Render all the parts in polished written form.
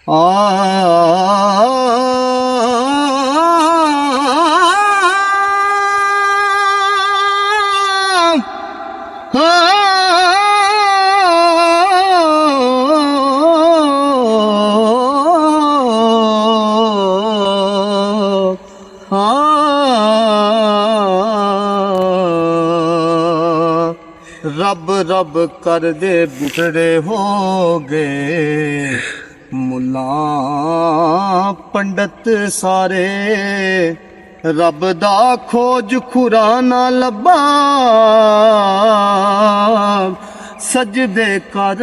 रब रब कर दे बुढ़े हो गए मुल्ला पंडित सारे, रब दा खोज खुरा ना लब्बा सजदे कर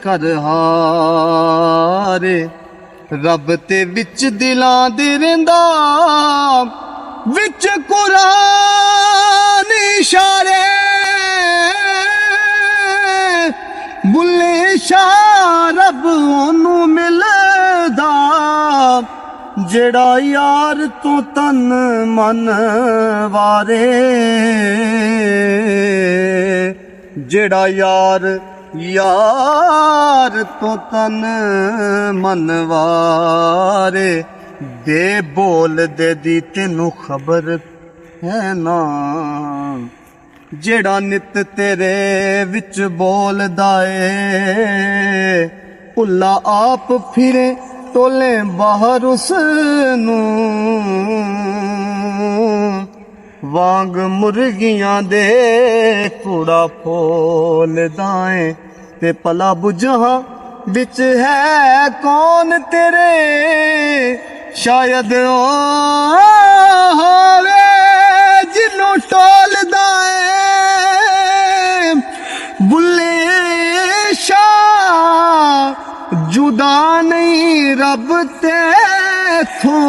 कर हारे। रब ते विच दिलां दे रहिंदा विच कुरान इशारे, बुल्ले शाह रब ओनू मिलदा जेड़ा यार तू तन मन वारे, जेड़ा यार यार तू तन मन वारे। दे बोल दे दी तेनू खबर है ना, जेड़ा नित तेरे विच बोलदा ए, भुल्ला आप फिरे टोले बाहर उसनू वांग मुर्गियां दे कूड़ा फोलदा ए। ते भला बुझा विच है कौन तेरे, शायद ओ होवे जिन्नू टोलदा ए। बुल्ले शाह जुदा नहीं रब तेथों,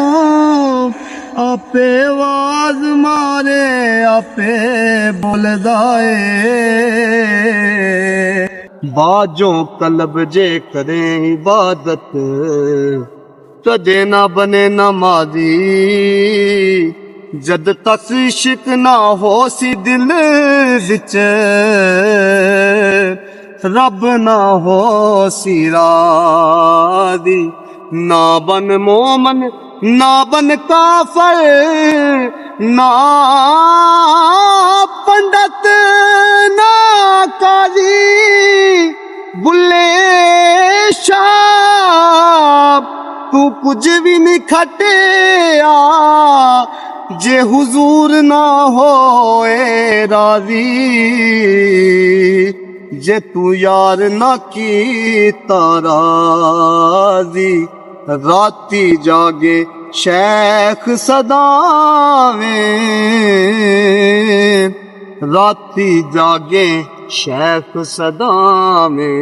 आपे आवाज मारे आपे बोलदा ए। बाजों कलब जे करें इबादत कदे ना बने नमाज़ी, जद तक इश्क ना हो सी दिल विच रब ना हो सी राज़ी। ना बन मोमन ना बन काफर ना पंडित ना काजी, बुल्ले शाह तू कुछ भी नहीं खटिया जे हुजूर ना होए राजी, जे तू यार ना कीता राजी। राती जागे शेख सदावे, राती जागे शेख सदावे।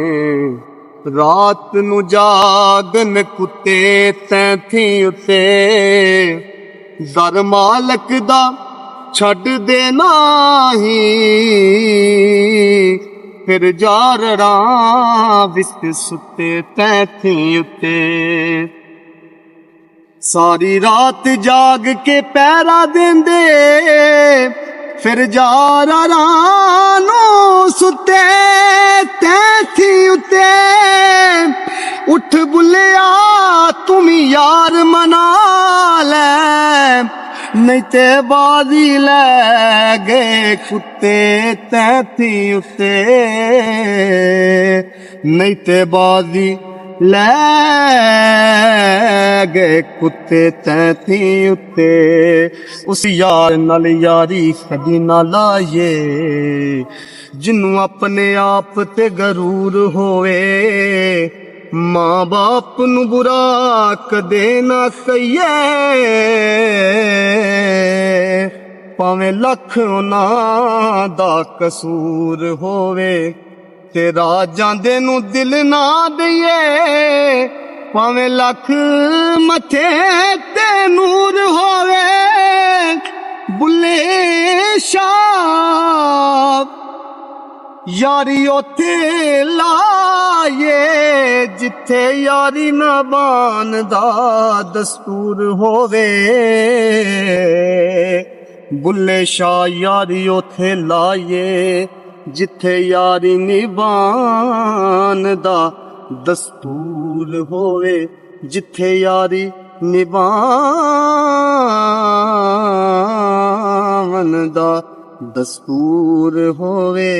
रात नू जागन कुत्ते तैथी उत्ते, दर मालक दा छड़ दे नाही, फिर जारड़ा विच सुते तैथी उत्ते। सारी रात जाग के पैरा देंदे, फिर जारड़ा नू सुते तैथी उत्ते। उठ बुल्लिया तुम यार मना ले, नहीं ते बाजी लै गए कुत्ते तैथी उत्ते, नहीं ते बाजी लै गए कुत्ते तैथी उत्ते। उस यार नाल यारी कदी ना लाइए जिन्नू अपने आप ते गरूर होवे, मां बाप नू बुरा कदे ना कहिए भावें लख उन्हां दा कसूर होवे। तेरा जांदे नू दिल ना दईए भावें लख मथे ते नूर होवे। बुल्ले शाह यारी ओथे लाए जिथे यारी नबान दा दस्तूर होवे। बुल्ले शाह यारी ओथे लाए जिथे यारी निबान दा दस्तूर होवे। ਜਿੱਥੇ ਯਾਰੀ ਨਿਭਾਵਨ ਦਾ ਦਸਤੂਰ ਹੋਵੇ।